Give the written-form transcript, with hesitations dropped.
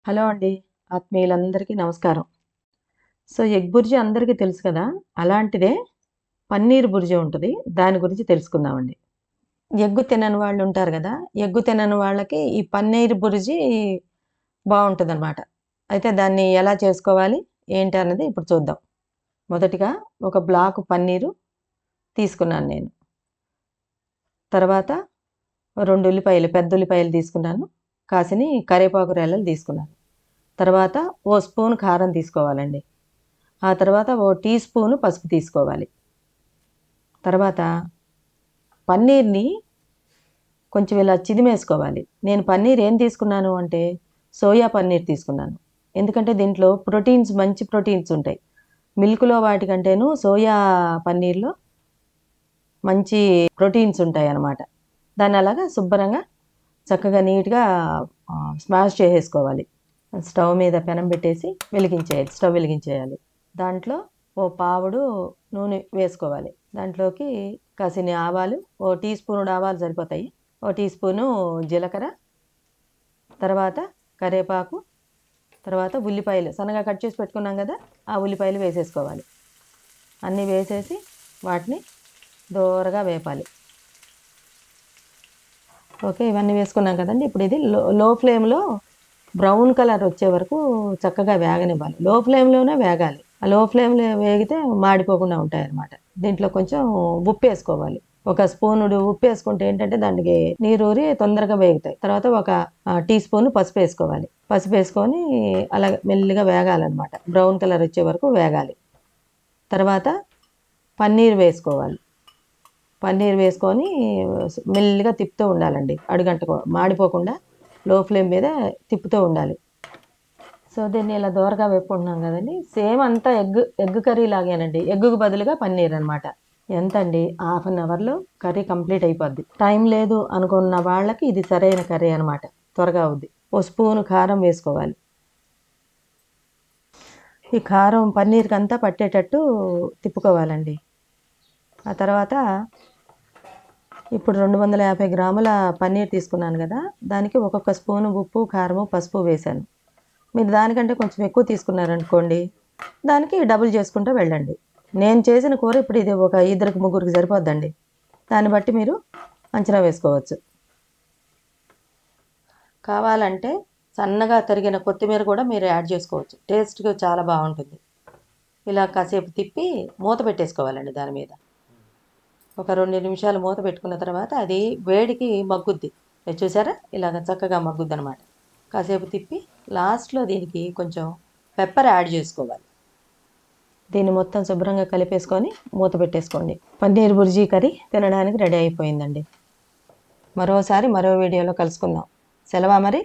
Hello అండి. ఆత్మీయులందరికీ నమస్కారం. So, egg bhurji అందరికీ తెలుసు కదా! అలాంటిదే పన్నీర్ బుర్జీ ఉంటది. దాని గురించి తెలుసుకుందామండి. ఎగ్గు తినని వాళ్ళుంటారు గదా! ఎగ్గు తినని వాళ్ళకి ఈ పన్నీర్ బుర్జీ బావుంటదనమాట. అయితే దాన్ని ఎలా చేసుకోవాలి, ఏంటి అన్నది ఇప్పుడు చూద్దాం. మొదటిగా ఒక బ్లాకు పన్నీరు తీసుకున్నాను నేను. తర్వాత 2 ఉల్లిపాయలు, పెద్ద ఉల్లిపాయలు తీసుకున్నాను. కాసిని కరివేపాకు రెల్లలు తీసుకున్నాను. తర్వాత ఓ స్పూన్ కారం తీసుకోవాలండి. ఆ తర్వాత ఓ టీ స్పూను పసుపు తీసుకోవాలి. తర్వాత పన్నీర్‌ని కొంచెం ఇలా చిదిమేసుకోవాలి. నేను పన్నీర్ ఏం తీసుకున్నాను అంటే, సోయా పన్నీర్ తీసుకున్నాను. ఎందుకంటే దీంట్లో ప్రోటీన్స్ మంచి ప్రోటీన్స్ ఉంటాయి. మిల్క్‌లో వాటికంటేను సోయా పన్నీర్‌లో మంచి ప్రోటీన్స్ ఉంటాయన్నమాట. దాన్ని అలాగా శుభ్రంగా చక్కగా నీట్‌గా స్మాష్ చేసేసుకోవాలి. స్టవ్ మీద పెనం పెట్టేసి స్టవ్ వెలిగించేయాలి. దాంట్లో ఓ పావుడు నూనె వేసుకోవాలి. దాంట్లోకి కాసిన్ని ఆవాలు, ఓ టీ స్పూనుడు ఆవాలు సరిపోతాయి. ఓ టీ స్పూను జీలకర్ర, తర్వాత కరివేపాకు, తర్వాత ఉల్లిపాయలు సన్నగా కట్ చేసి పెట్టుకున్నాం కదా! ఆ ఉల్లిపాయలు వేసేసుకోవాలి. అన్నీ వేసేసి వాటిని దోరగా వేపాలి. ఓకే. ఇవన్నీ వేసుకున్నాం కదండీ! ఇప్పుడు ఇది లో ఫ్లేమ్‌లో బ్రౌన్ కలర్ వచ్చే వరకు చక్కగా వేగనివ్వాలి. లో ఫ్లేమ్‌లోనే వేగాలి. ఆ లో ఫ్లేమ్‌లో వేగితే మాడిపోకుండా ఉంటాయన్నమాట. దీంట్లో కొంచెం ఉప్పేసుకోవాలి. ఒక స్పూనుడు ఉప్పేసుకుంటే ఏంటంటే దానికి నీరూరి తొందరగా వేగుతాయి. తర్వాత ఒక టీ స్పూన్ పసుపేసుకోవాలి. పసుపేసుకొని అలా మెల్లిగా వేగాలన్నమాట. బ్రౌన్ కలర్ వచ్చే వరకు వేగాలి. తర్వాత పన్నీర్ వేసుకోవాలి. పన్నీర్ వేసుకొని మెల్లిగా తిప్పుతూ ఉండాలండి. మాడిపోకుండా లో ఫ్లేమ్ మీద తిప్పుతూ ఉండాలి. సో, దీన్ని ఇలా దోరగా వేపుకుంటున్నాం కదండీ! సేమ్ అంతా ఎగ్ కర్రీ లాగేనండి. ఎగ్గుకు బదులుగా పన్నీర్ అనమాట. ఎంతండి హాఫ్ అన్ అవర్‌లో కర్రీ కంప్లీట్ అయిపోద్ది. టైం లేదు అనుకున్న వాళ్ళకి ఇది సరైన కర్రీ అనమాట. త్వరగా అవుద్ది. ఓ స్పూను కారం వేసుకోవాలి. ఈ కారం పన్నీర్‌కంతా పట్టేటట్టు తిప్పుకోవాలండి. ఆ తర్వాత ఇప్పుడు 250 గ్రాముల పన్నీర్ తీసుకున్నాను గదా! దానికి ఒక్కొక్క స్పూను ఉప్పు, కారము, పసుపు వేశాను. మీరు దానికంటే కొంచెం ఎక్కువ తీసుకున్నారనుకోండి, దానికి డబుల్ చేసుకుంటూ వెళ్ళండి. నేను చేసిన కూర ఇప్పుడు ఇది ఒక ఇద్దరికి, ముగ్గురికి సరిపోద్దండి. దాన్ని బట్టి మీరు అంచనా వేసుకోవచ్చు. కావాలంటే సన్నగా తరిగిన కొత్తిమీర కూడా మీరు యాడ్ చేసుకోవచ్చు. టేస్ట్‌గా చాలా బావుంటుంది. ఇలా కాసేపు తిప్పి మూత పెట్టేసుకోవాలండి దాని మీద. ఒక 2 నిమిషాలు మూత పెట్టుకున్న తర్వాత అది వేడికి మగ్గుద్ది. ఇది చూసారా? ఇలాగ చక్కగా మగ్గుద్దనమాట. కాసేపు తిప్పి లాస్ట్‌లో దీనికి కొంచెం పెప్పర్ యాడ్ చేసుకోవాలి. దీన్ని మొత్తం శుభ్రంగా కలిపేసుకొని మూత పెట్టేసుకోండి. పన్నీర్ బుర్జీ కర్రీ తినడానికి రెడీ అయిపోయిందండి. మరో వీడియోలో కలుసుకుందాం. సెలవా మరి?